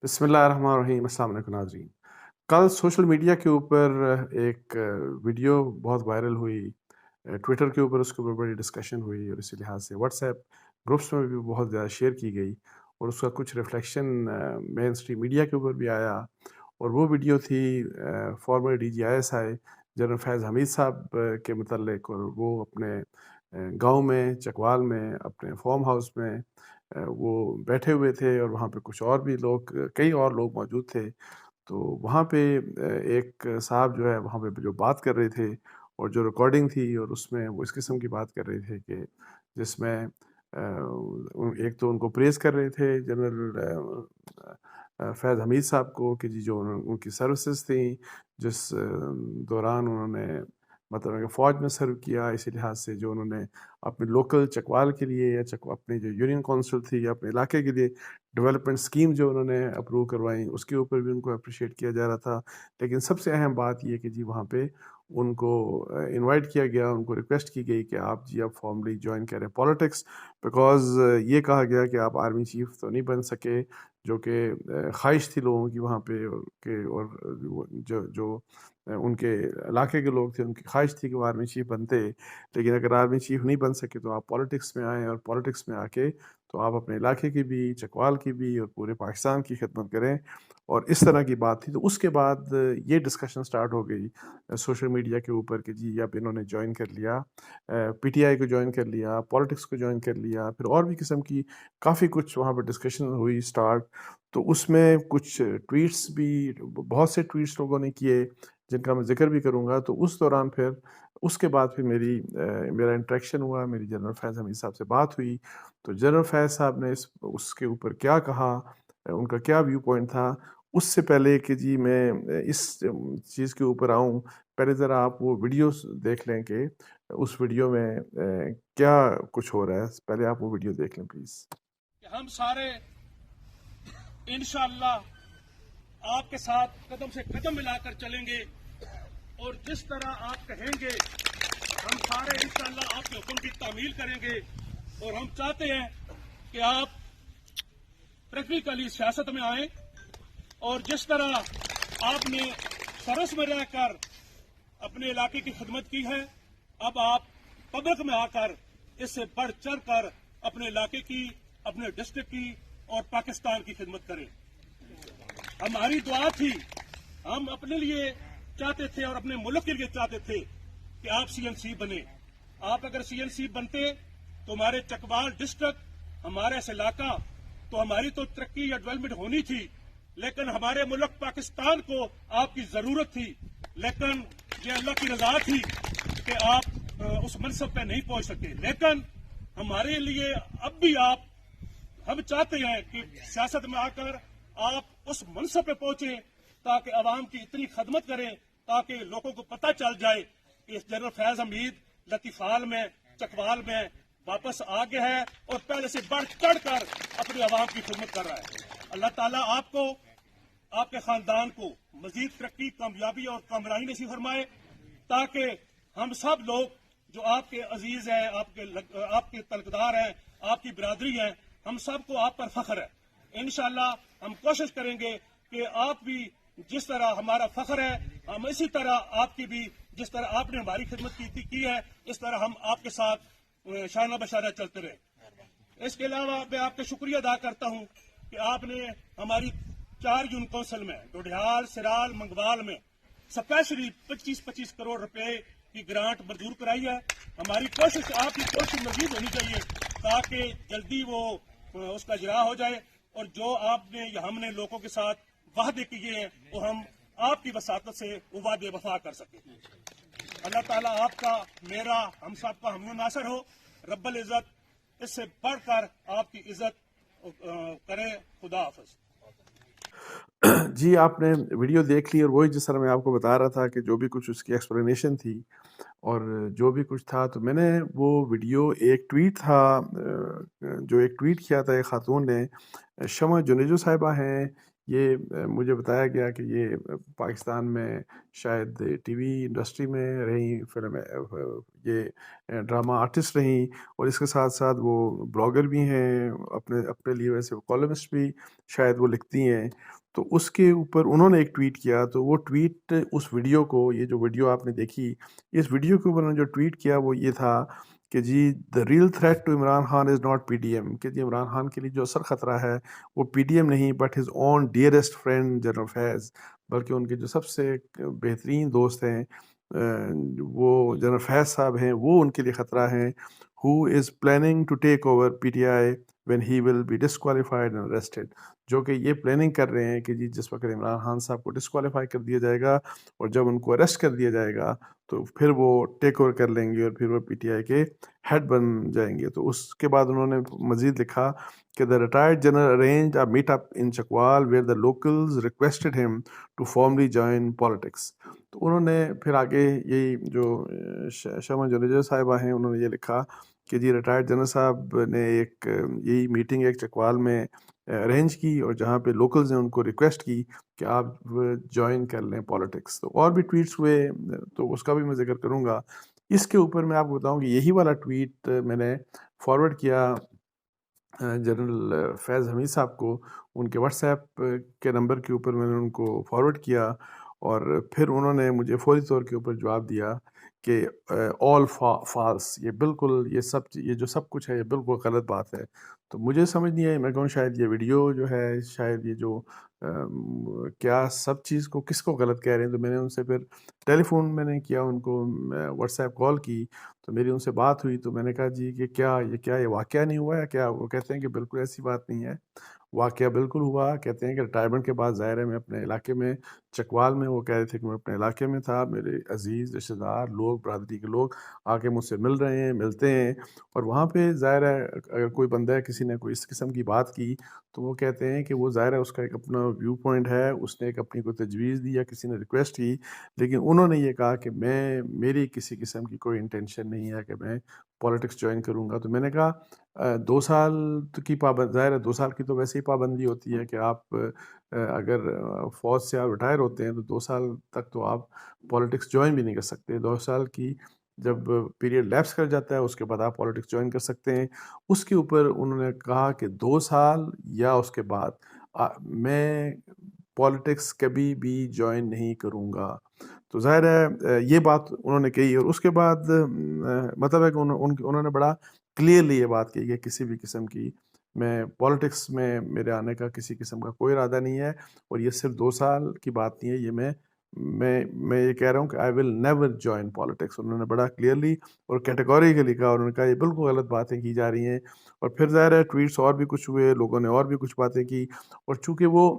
بسم اللہ الرحمن الرحیم۔ السلام علیکم ناظرین۔ کل سوشل میڈیا کے اوپر ایک ویڈیو بہت وائرل ہوئی، ٹویٹر کے اوپر اس کے اوپر بڑی ڈسکشن ہوئی، اور اسی لحاظ سے واٹس ایپ گروپس میں بھی بہت زیادہ شیئر کی گئی، اور اس کا کچھ ریفلیکشن مین اسٹریم میڈیا کے اوپر بھی آیا۔ اور وہ ویڈیو تھی فارمر DGIS جنرل فیض حمید صاحب کے متعلق، اور وہ اپنے گاؤں میں چکوال میں اپنے فارم ہاؤس میں وہ بیٹھے ہوئے تھے، اور وہاں پہ کچھ اور بھی لوگ، کئی اور لوگ موجود تھے۔ تو وہاں پہ ایک صاحب جو ہے وہاں پہ جو بات کر رہے تھے، اور جو ریکارڈنگ تھی، اور اس میں وہ اس قسم کی بات کر رہے تھے کہ جس میں ایک تو ان کو پریز کر رہے تھے جنرل فیض حمید صاحب کو، کہ جی جو ان کی سروسز تھیں، جس دوران انہوں نے مطلب کہ فوج میں سرو کیا، اسی لحاظ سے جو انہوں نے اپنے لوکل چکوال کے لیے، یا اپنی جو یونین کونسل تھی، یا اپنے علاقے کے لیے ڈیولپمنٹ اسکیم جو انہوں نے اپروو کروائیں، اس کے اوپر بھی ان کو اپریشیٹ کیا جا رہا تھا۔ لیکن سب سے اہم بات یہ کہ جی وہاں پہ ان کو انوائٹ کیا گیا، ان کو ریکویسٹ کی گئی کہ آپ جی اب فارملی جوائن کریں پالیٹکس، بیکاز یہ کہا گیا کہ آپ آرمی چیف تو نہیں بن سکے، جو کہ خواہش تھی لوگوں کی وہاں پہ، اور جو ان کے علاقے کے لوگ تھے، ان کی خواہش تھی کہ وہ آرمی چیف بنتے، لیکن اگر آرمی چیف نہیں بن سکے تو آپ پالیٹکس میں آئیں، اور پالیٹکس میں آ کے تو آپ اپنے علاقے کی بھی، چکوال کی بھی، اور پورے پاکستان کی خدمت کریں۔ اور اس طرح کی بات تھی۔ تو اس کے بعد یہ ڈسکشن سٹارٹ ہو گئی سوشل میڈیا کے اوپر کہ جی اب انہوں نے جوائن کر لیا، PTI کو جوائن کر لیا، پالیٹکس کو جوائن کر لیا، پھر اور بھی قسم کی کافی کچھ وہاں پہ ڈسکشن ہوئی سٹارٹ۔ تو اس میں کچھ ٹویٹس بھی، بہت سے ٹویٹس لوگوں نے کیے جن کا میں ذکر بھی کروں گا۔ تو اس دوران پھر اس کے بعد پھر میرا انٹریکشن ہوا، میری جنرل فیض حمید صاحب سے بات ہوئی۔ تو جنرل فیض صاحب نے اس کے اوپر کیا کہا، ان کا کیا ویو پوائنٹ تھا، اس سے پہلے کہ جی میں اس چیز کے اوپر آؤں، پہلے ذرا آپ وہ ویڈیوز دیکھ لیں کہ اس ویڈیو میں کیا کچھ ہو رہا ہے۔ پہلے آپ وہ ویڈیو دیکھ لیں پلیز۔ ہم سارے انشاءاللہ آپ کے ساتھ قدم سے قدم ملا کر چلیں گے، اور جس طرح آپ کہیں گے ہم سارے انشاءاللہ آپ کے حکم کی تعمیل کریں گے۔ اور ہم چاہتے ہیں کہ آپ پریکٹیکلی سیاست میں آئیں، اور جس طرح آپ نے سرس میں رہ کر اپنے علاقے کی خدمت کی ہے، اب آپ پبلک میں آ کر اس سے بڑھ چڑھ کر اپنے علاقے کی، اپنے ڈسٹرکٹ کی اور پاکستان کی خدمت کریں۔ ہماری دعا تھی، ہم اپنے لیے چاہتے تھے اور اپنے ملک کے لیے چاہتے تھے کہ آپ CNC بنے۔ آپ اگر CNC بنتے تو ہمارے چکوال ڈسٹرکٹ، ہمارا اس علاقہ، تو ہماری تو ترقی یا ڈیولپمنٹ ہونی تھی، لیکن ہمارے ملک پاکستان کو آپ کی ضرورت تھی۔ لیکن یہ اللہ کی رضا تھی کہ آپ اس منصب پہ نہیں پہنچ سکے۔ لیکن ہمارے لیے اب بھی ہم چاہتے ہیں کہ سیاست میں آ کر آپ اس منصب پہ پہنچیں، تاکہ عوام کی اتنی خدمت کریں، تاکہ لوگوں کو پتہ چل جائے کہ جنرل فیض حمید لطیفال میں، چکوال میں واپس آ گیا ہے، اور پہلے سے بڑھ چڑھ کر اپنے عوام کی خدمت کر رہا ہے۔ اللہ تعالیٰ آپ کو، آپ کے خاندان کو مزید ترقی، کامیابی اور کامرانی نصیب فرمائے، تاکہ ہم سب لوگ جو آپ کے عزیز ہیں، آپ کے تلقدار ہیں، آپ کی برادری ہیں، ہم سب کو آپ پر فخر ہے۔ انشاءاللہ ہم کوشش کریں گے کہ آپ بھی جس طرح ہمارا فخر ہے، ہم اسی طرح آپ کی بھی، جس طرح آپ نے ہماری خدمت کی ہے، اس طرح ہم آپ کے ساتھ شانہ بشانہ چلتے رہے۔ اس کے علاوہ میں آپ کا شکریہ ادا کرتا ہوں کہ آپ نے ہماری 4 یونین کونسل میں، ڈوڈیال، سرال، منگوال میں اسپیشلی 25 کروڑ روپے کی گرانٹ منظور کرائی ہے۔ ہماری کوشش، آپ کی کوشش مزید ہونی چاہیے تاکہ جلدی وہ اس کا اجرا ہو جائے، اور جو آپ نے یا ہم نے لوگوں کے ساتھ وعدے کیے ہیں وہ ہم آپ کی وساطت سے وہ وعدے وفا کر سکیں۔ اللہ تعالیٰ آپ کا، میرا، ہم سب کا حامی و ناصر ہو۔ رب العزت اس سے بڑھ کر آپ کی عزت کرے۔ خدا حافظ۔ جی آپ نے ویڈیو دیکھ لی، اور وہی جس طرح میں آپ کو بتا رہا تھا کہ جو بھی کچھ اس کی ایکسپلینیشن تھی اور جو بھی کچھ تھا، تو میں نے وہ ویڈیو، ایک ٹویٹ تھا جو ایک ٹویٹ کیا تھا ایک خاتون نے، شمع جنیجو صاحبہ ہیں یہ مجھے بتایا گیا کہ یہ پاکستان میں شاید ٹی وی انڈسٹری میں رہیں، فلم یہ ڈرامہ آرٹسٹ رہیں، اور اس کے ساتھ ساتھ وہ بلاگر بھی ہیں، اپنے لیے ویسے وہ کالمسٹ بھی شاید وہ لکھتی ہیں. تو اس کے اوپر انہوں نے ایک ٹویٹ کیا، تو وہ ٹویٹ اس ویڈیو کو، یہ جو ویڈیو آپ نے دیکھی، اس ویڈیو کے اوپر انہوں نے جو ٹویٹ کیا وہ یہ تھا کہ جی the real threat to Imran Khan is not P D M, کہ جی عمران خان کے لیے جو اصل خطرہ ہے وہ پی ڈی ایم نہیں، but his own dearest friend general Faiz, بلکہ ان کے جو سب سے بہترین دوست ہیں وہ جنرل فیض صاحب ہیں، وہ ان کے لیے خطرہ ہیں. who is planning to take over PTI when he will be disqualified and arrested، جو کہ یہ پلاننگ کر رہے ہیں کہ جی جس وقت عمران خان صاحب کو ڈسکوالیفائی کر دیا جائے گا اور جب ان کو اریسٹ کر دیا جائے گا تو پھر وہ ٹیک اوور کر لیں گے اور پھر وہ پی ٹی آئی کے ہیڈ بن جائیں گے. تو اس کے بعد انہوں نے مزید لکھا کہ the retired general arrange a meet up in Chakwal where the locals requested him to formally join politics. تو انہوں نے پھر آگے یہی جو شمع جنیجا صاحبہ ہیں انہوں نے یہ لکھا کہ جی ریٹائرڈ جنرل صاحب نے ایک یہی میٹنگ ایک چکوال میں ارینج کی، اور جہاں پہ لوکلز نے ان کو ریکویسٹ کی کہ آپ جوائن کر لیں پالیٹکس. تو اور بھی ٹویٹس ہوئے تو اس کا بھی میں ذکر کروں گا. اس کے اوپر میں آپ کو بتاؤں کہ یہی والا ٹویٹ میں نے فارورڈ کیا جنرل فیض حمید صاحب کو، ان کے واٹس ایپ کے نمبر کے اوپر میں نے ان کو فارورڈ کیا، اور پھر انہوں نے مجھے فوری طور کے اوپر جواب دیا کہ آل فالس، یہ بالکل یہ جو سب کچھ ہے یہ بالکل غلط بات ہے. تو مجھے سمجھ نہیں آئی، میں کہوں شاید یہ ویڈیو جو ہے، شاید یہ جو کیا سب چیز کو کس کو غلط کہہ رہے ہیں. تو میں نے ان سے پھر ٹیلی فون میں نے کیا، ان کو واٹس ایپ کال کی، تو میری ان سے بات ہوئی. تو میں نے کہا جی کہ کیا یہ واقعہ نہیں ہوا ہے کیا؟ وہ کہتے ہیں کہ بالکل ایسی بات نہیں ہے، واقعہ بالکل ہوا. کہتے ہیں کہ ریٹائرمنٹ کے بعد ظاہر ہے میں اپنے علاقے میں چکوال میں، وہ کہہ رہے تھے کہ میں اپنے علاقے میں تھا، میرے عزیز رشتہ دار لوگ، برادری کے لوگ آ کے مجھ سے مل رہے ہیں، ملتے ہیں، اور وہاں پہ ظاہر ہے اگر کوئی بندہ ہے کسی نے کوئی اس قسم کی بات کی تو وہ کہتے ہیں کہ وہ ظاہر ہے اس کا ایک اپنا ویو پوائنٹ ہے، اس نے ایک اپنی کوئی تجویز دی یا کسی نے ریکویسٹ کی، لیکن انہوں نے یہ کہا کہ میری کسی قسم کی کوئی انٹینشن نہیں ہے کہ میں پالیٹکس جوائن کروں گا. تو میں نے کہا 2 سال کی پابند، ظاہر ہے 2 سال کی تو ویسے ہی پابندی ہوتی ہے کہ آپ اگر فوج سے آپ ریٹائر ہوتے ہیں تو 2 سال تک تو آپ پالیٹکس جوائن بھی نہیں کر سکتے. 2 سال کی جب پیریڈ لیپس کر جاتا ہے اس کے بعد آپ پالیٹکس جوائن کر سکتے ہیں. اس کے اوپر انہوں نے کہا کہ 2 سال یا اس کے بعد میں پالیٹکس کبھی بھی جوائن نہیں کروں گا. تو ظاہر ہے یہ بات انہوں نے کہی، اور اس کے بعد مطلب ہے کہ انہوں نے بڑا کلیئرلی یہ بات کہی کہ کسی بھی قسم کی میں پالیٹکس میں میرے آنے کا کسی قسم کا کوئی ارادہ نہیں ہے، اور یہ صرف 2 سال کی بات نہیں ہے، یہ میں یہ کہہ رہا ہوں کہ آئی ول نیور جوائن پالیٹکس. انہوں نے بڑا کلیئرلی اور کیٹیگوریکلی کہا، اور انہوں نے کہا یہ بالکل غلط باتیں کی جا رہی ہیں. اور پھر ظاہر ہے ٹویٹس اور بھی کچھ ہوئے، لوگوں نے اور بھی کچھ باتیں کی، اور چونکہ وہ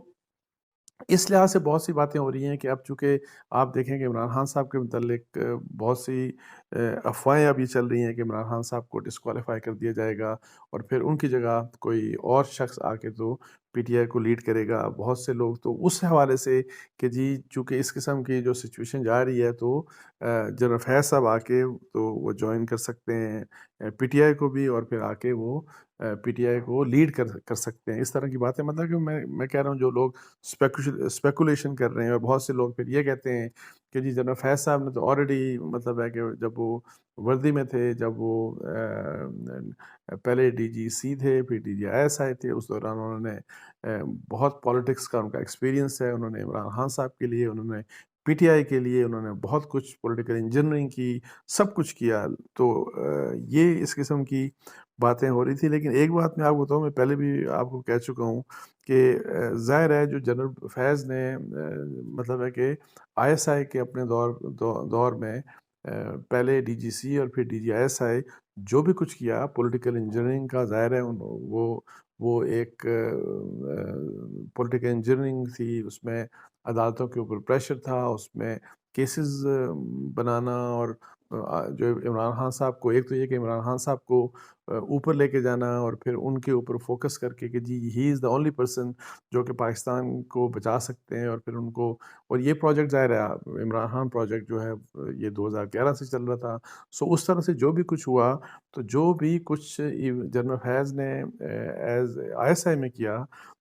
اس لحاظ سے بہت سی باتیں ہو رہی ہیں کہ اب چونکہ آپ دیکھیں کہ عمران خان صاحب کے متعلق بہت سی افواہیں اب یہ چل رہی ہیں کہ عمران خان صاحب کو ڈسکوالیفائی کر دیا جائے گا اور پھر ان کی جگہ کوئی اور شخص آ کے تو پی ٹی آئی کو لیڈ کرے گا. بہت سے لوگ تو اس حوالے سے کہ جی چونکہ اس قسم کی جو سچویشن جا رہی ہے تو جنرل فیض صاحب آ کے تو وہ جوائن کر سکتے ہیں پی ٹی آئی کو بھی، اور پھر آ کے وہ پی ٹی آئی کو لیڈ کر سکتے ہیں. اس طرح کی باتیں، مطلب کہ میں کہہ رہا ہوں جو لوگ اسپیکولیشن کر رہے ہیں، اور بہت سے لوگ پھر یہ کہتے ہیں کہ جی جنرل فیض صاحب نے تو آلریڈی مطلب ہے کہ جب وہ وردی میں تھے، جب وہ پہلے ڈی جی سی تھے، پھر D G I S I تھے، اس دوران انہوں نے بہت پالیٹکس کا ان کا ایکسپیرینس ہے. انہوں نے عمران خان صاحب کے لیے، انہوں نے پی ٹی آئی کے لیے، انہوں نے بہت کچھ پولیٹیکل انجینئرنگ کی، سب کچھ کیا. تو یہ اس قسم کی باتیں ہو رہی تھی. لیکن ایک بات میں آپ کو بتاؤں، میں پہلے بھی آپ کو کہہ چکا ہوں کہ ظاہر ہے جو جنرل فیض نے مطلب ہے کہ آئی ایس آئی کے اپنے دور میں پہلے ڈی جی سی اور پھر D G I S I جو بھی کچھ کیا پولیٹیکل انجینئرنگ کا، ظاہر ہے وہ ایک پولیٹیکل انجینئرنگ تھی، اس میں عدالتوں کے اوپر پریشر تھا، اس میں کیسز بنانا، اور جو عمران خان صاحب کو، ایک تو یہ کہ عمران خان صاحب کو اوپر لے کے جانا اور پھر ان کے اوپر فوکس کر کے کہ جی ہی از دا اونلی پرسن جو کہ پاکستان کو بچا سکتے ہیں، اور پھر ان کو، اور یہ پروجیکٹ ظاہر ہے عمران خان پروجیکٹ جو ہے یہ 2011 سے چل رہا تھا. سو اس طرح سے جو بھی کچھ ہوا، تو جو بھی کچھ جنرل فیض نے ایز آئی ایس آئی میں کیا،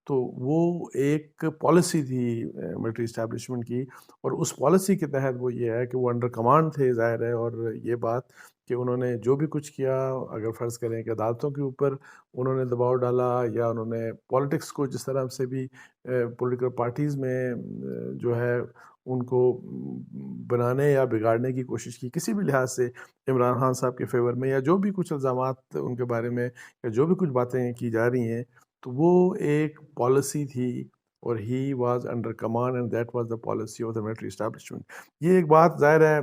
تو وہ ایک پالیسی تھی ملٹری اسٹیبلشمنٹ کی، اور اس پالیسی کے تحت وہ یہ ہے کہ وہ انڈر کمانڈ تھے ظاہر ہے. اور یہ بات کہ انہوں نے جو بھی کچھ کیا، اگر فرض کریں کہ عدالتوں کے اوپر انہوں نے دباؤ ڈالا، یا انہوں نے پالیٹکس کو جس طرح سے بھی پولیٹیکل پارٹیز میں جو ہے ان کو بنانے یا بگاڑنے کی کوشش کی کسی بھی لحاظ سے عمران خان صاحب کے فیور میں، یا جو بھی کچھ الزامات ان کے بارے میں، یا جو بھی کچھ باتیں کی جا رہی ہیں، تو وہ ایک پالیسی تھی، اور he was under command and that was the policy of the military establishment. یہ ایک بات ظاہر ہے،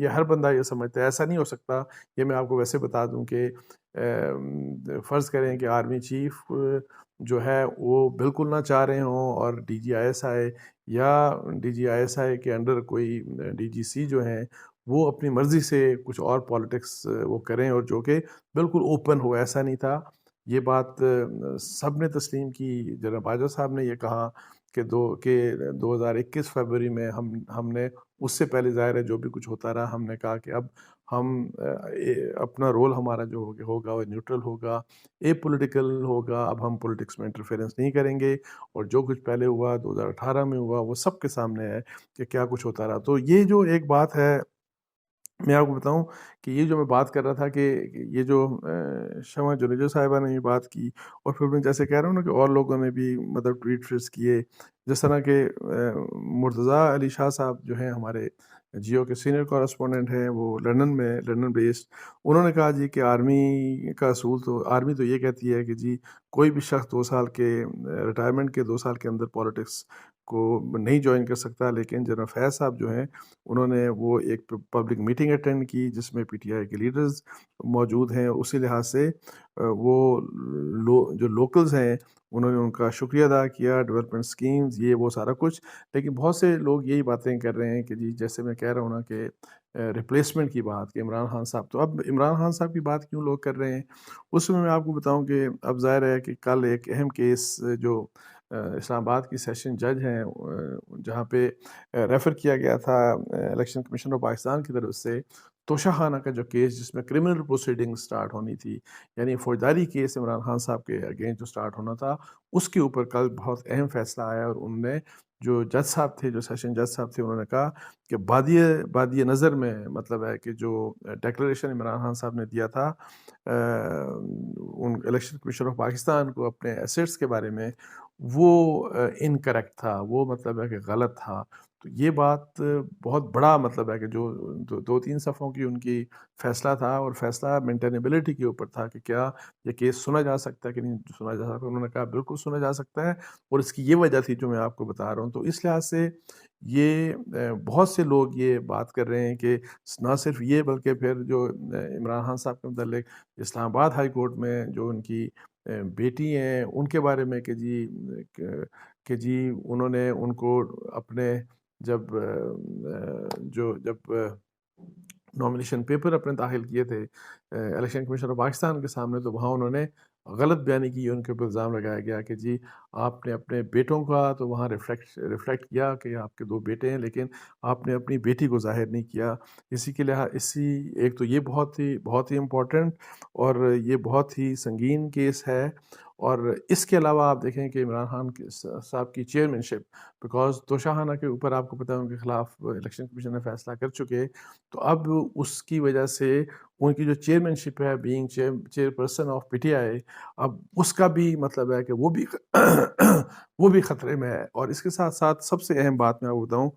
یہ ہر بندہ یہ سمجھتا ہے، ایسا نہیں ہو سکتا. یہ میں آپ کو ویسے بتا دوں کہ فرض کریں کہ آرمی چیف جو ہے وہ بالکل نہ چاہ رہے ہوں، اور D G I S I یا D G I S I کے انڈر کوئی ڈی جی سی جو ہیں وہ اپنی مرضی سے کچھ اور پالیٹکس وہ کریں، اور جو کہ بالکل اوپن ہو. ایسا نہیں تھا. یہ بات سب نے تسلیم کی. جنرل باجوہ صاحب نے یہ کہا کہ 2021 فروری میں ہم نے، اس سے پہلے ظاہر ہے جو بھی کچھ ہوتا رہا، ہم نے کہا کہ اب ہم اپنا رول ہمارا جو ہوگا وہ نیوٹرل ہوگا، اے پولیٹیکل ہوگا. اب ہم پولیٹکس میں انٹرفیرنس نہیں کریں گے، اور جو کچھ پہلے ہوا 2018 میں ہوا وہ سب کے سامنے ہے کہ کیا کچھ ہوتا رہا. تو یہ جو ایک بات ہے، میں آپ کو بتاؤں کہ یہ جو میں بات کر رہا تھا کہ یہ جو شمع جنیجو صاحبہ نے یہ بات کی، اور پھر میں جیسے کہہ رہا ہوں نا کہ اور لوگوں نے بھی مطلب ٹویٹ کیے، جس طرح کہ مرتضیٰ علی شاہ صاحب جو ہیں ہمارے جیو کے سینئر کورسپونڈنٹ ہیں، وہ لندن بیسڈ. انہوں نے کہا جی کہ آرمی کا اصول، تو آرمی تو یہ کہتی ہے کہ جی کوئی بھی شخص 2 سال کے ریٹائرمنٹ کے 2 سال کے اندر پالیٹکس کو نہیں جوائن کر سکتا. لیکن جنرل فیض صاحب جو ہیں انہوں نے وہ ایک پبلک میٹنگ اٹینڈ کی جس میں پی ٹی آئی کے لیڈرز موجود ہیں. اسی لحاظ سے وہ جو لوکلز ہیں انہوں نے ان کا شکریہ ادا کیا، ڈیولپمنٹ سکیمز یہ وہ سارا کچھ. لیکن بہت سے لوگ یہی باتیں کر رہے ہیں کہ جی جیسے میں کہہ رہا ہوں نا کہ ریپلیسمنٹ کی بات کہ عمران خان صاحب، تو اب عمران خان صاحب کی بات کیوں لوگ کر رہے ہیں؟ اس میں آپ کو بتاؤں کہ اب ظاہر ہے کہ کل ایک اہم کیس جو اسلام آباد کی سیشن جج ہیں جہاں پہ ریفر کیا گیا تھا الیکشن کمیشن آف پاکستان کی طرف سے توشہ خانہ کا جو کیس جس میں کرمنل پروسیڈنگ سٹارٹ ہونی تھی، یعنی فوجداری کیس عمران خان صاحب کے اگینسٹ جو سٹارٹ ہونا تھا، اس کے اوپر کل بہت اہم فیصلہ آیا. اور انہوں نے جو جج صاحب تھے، جو سیشن جج صاحب تھے، انہوں نے کہا کہ بادی نظر میں مطلب ہے کہ جو ڈیکلریشن عمران خان صاحب نے دیا تھا ان الیکشن کمیشن آف پاکستان کو اپنے ایسیٹس کے بارے میں، وہ انکریکٹ تھا، وہ مطلب ہے کہ غلط تھا. تو یہ بات بہت بڑا مطلب ہے کہ جو 2-3 صفحوں کی ان کی فیصلہ تھا، اور فیصلہ مینٹینیبلٹی کے اوپر تھا کہ کیا یہ کیس سنا جا سکتا ہے کہ نہیں سنا جا سکتا. انہوں نے کہا بالکل سنا جا سکتا ہے، اور اس کی یہ وجہ تھی جو میں آپ کو بتا رہا ہوں. تو اس لحاظ سے یہ بہت سے لوگ یہ بات کر رہے ہیں کہ نہ صرف یہ بلکہ پھر جو عمران خان صاحب کے متعلق اسلام آباد ہائی کورٹ میں جو ان کی بیٹی ہیں ان کے بارے میں کہ جی انہوں نے ان کو اپنے جب نامینیشن پیپر اپنے داخل کیے تھے الیکشن کمیشن آف پاکستان کے سامنے، تو وہاں انہوں نے غلط بیانی کی، ان کے اوپر الزام لگایا گیا کہ جی آپ نے اپنے بیٹوں کا تو وہاں ریفلیکٹ کیا کہ آپ کے 2 بیٹے ہیں، لیکن آپ نے اپنی بیٹی کو ظاہر نہیں کیا. ایک تو یہ بہت ہی امپورٹنٹ اور یہ بہت ہی سنگین کیس ہے. اور اس کے علاوہ آپ دیکھیں کہ عمران خان صاحب کی چیئرمین شپ، بیکاز توشہ خانہ کے اوپر آپ کو پتہ ہے ان کے خلاف الیکشن کمیشن نے فیصلہ کر چکے، تو اب اس کی وجہ سے ان کی جو چیئرمین شپ ہے being chair person of P T I, اب اس کا بھی مطلب ہے کہ وہ بھی خطرے میں ہے. اور اس کے ساتھ ساتھ سب سے اہم بات میں آپ کو بتاؤں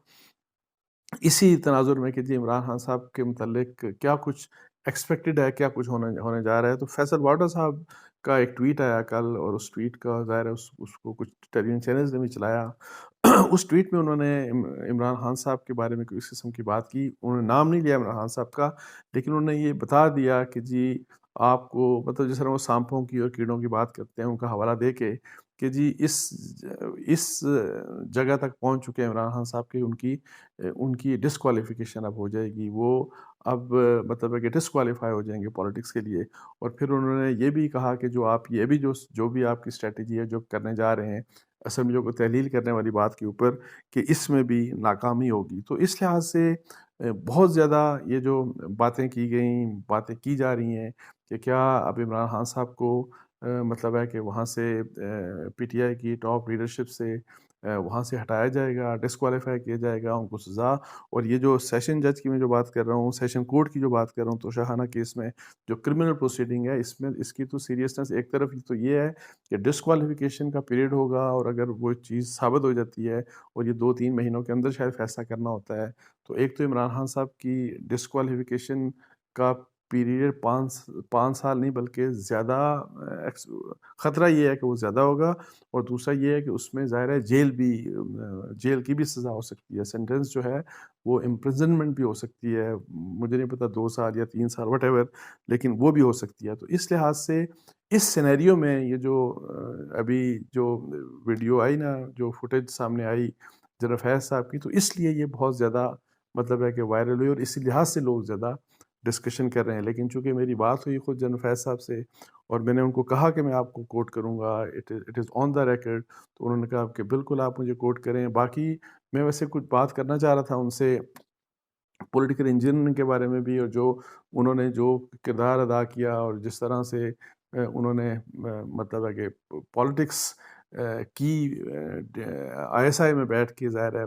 اسی تناظر میں کہ جی عمران خان صاحب کے متعلق کیا کچھ ایکسپیکٹڈ ہے، کیا کچھ ہونے جا رہا ہے. تو فیصل واڈا صاحب کا ایک ٹویٹ آیا کل، اور اس ٹویٹ کا ظاہر ہے اس کو کچھ ٹیلی ویژن چینلز نے بھی چلایا. اس ٹویٹ میں انہوں نے عمران خان صاحب کے بارے میں کوئی اس قسم کی بات کی. انہوں نے نام نہیں لیا عمران خان صاحب کا، لیکن انہوں نے یہ بتا دیا کہ جی آپ کو مطلب جس طرح وہ سانپوں کی اور کیڑوں کی بات کرتے ہیں ان کا حوالہ دے کے کہ جی اس جگہ تک پہنچ چکے ہیں عمران خان صاحب کہ ان کی ڈسکوالیفیکیشن اب ہو جائے گی. وہ اب مطلب ہے کہ ڈسکوالیفائی ہو جائیں گے پالیٹکس کے لیے. اور پھر انہوں نے یہ بھی کہا کہ جو بھی آپ کی اسٹریٹجی ہے جو کرنے جا رہے ہیں اسمبلیوں کو تحلیل کرنے والی بات کے اوپر، کہ اس میں بھی ناکامی ہوگی. تو اس لحاظ سے بہت زیادہ یہ جو باتیں کی گئیں، باتیں کی جا رہی ہیں کہ کیا اب عمران خان صاحب کو مطلب ہے کہ وہاں سے پی ٹی آئی کی ٹاپ لیڈرشپ سے وہاں سے ہٹایا جائے گا، ڈسکوالیفائی کیا جائے گا، ان کو سزا. اور یہ جو سیشن جج کی میں جو بات کر رہا ہوں، سیشن کورٹ کی جو بات کر رہا ہوں، تو شاہانہ کیس میں جو کرمنل پروسیڈنگ ہے، اس کی تو سیریسنس ایک طرف تو یہ ہے کہ ڈسکوالیفیکیشن کا پیریڈ ہوگا، اور اگر وہ چیز ثابت ہو جاتی ہے اور یہ 2-3 مہینوں کے اندر شاید فیصلہ کرنا ہوتا ہے، تو ایک تو عمران خان صاحب کی ڈسکوالیفیکیشن کا پیریڈ 5 سال نہیں بلکہ زیادہ خطرہ یہ ہے کہ وہ زیادہ ہوگا. اور دوسرا یہ ہے کہ اس میں ظاہر ہے جیل کی بھی سزا ہو سکتی ہے، سینٹنس جو ہے وہ امپرزنمنٹ بھی ہو سکتی ہے، مجھے نہیں پتا 2 سال یا 3 سال وٹ ایور، لیکن وہ بھی ہو سکتی ہے. تو اس لحاظ سے اس سینیریو میں یہ جو ابھی جو ویڈیو آئی نا، جو فوٹیج سامنے آئی جنرل فیض صاحب کی، تو اس لیے یہ بہت زیادہ مطلب ہے کہ وائرل ہوئی، اور اسی لحاظ سے لوگ زیادہ ڈسکشن کر رہے ہیں. لیکن چونکہ میری بات ہوئی خود جنرل فیض صاحب سے، اور میں نے ان کو کہا کہ میں آپ کو کوٹ کروں گا، it is on the record, تو انہوں نے کہا کہ بالکل آپ مجھے کوٹ کریں. باقی میں ویسے کچھ بات کرنا چاہ رہا تھا ان سے پولیٹیکل انجینئرنگ کے بارے میں بھی، اور جو انہوں نے جو کردار ادا کیا اور جس طرح سے انہوں نے مطلب ہے کہ پالیٹکس کی آئی ایس آئی میں بیٹھ کے ظاہر ہے،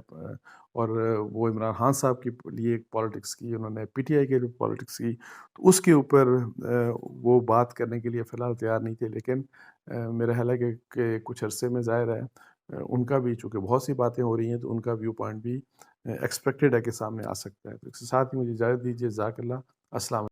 اور وہ عمران خان صاحب کے لیے پالیٹکس کی، انہوں نے پی ٹی آئی کے لیے پالیٹکس کی، تو اس کے اوپر وہ بات کرنے کے لیے فی الحال تیار نہیں تھے. لیکن میرا خیال ہے کہ کچھ عرصے میں ظاہر ہے ان کا بھی، چونکہ بہت سی باتیں ہو رہی ہیں، تو ان کا ویو پوائنٹ بھی ایکسپیکٹڈ ہے کہ سامنے آ سکتا ہے. تو اس کے ساتھ ہی مجھے اجازت دیجیے. جزاک اللہ. السلام علیکم.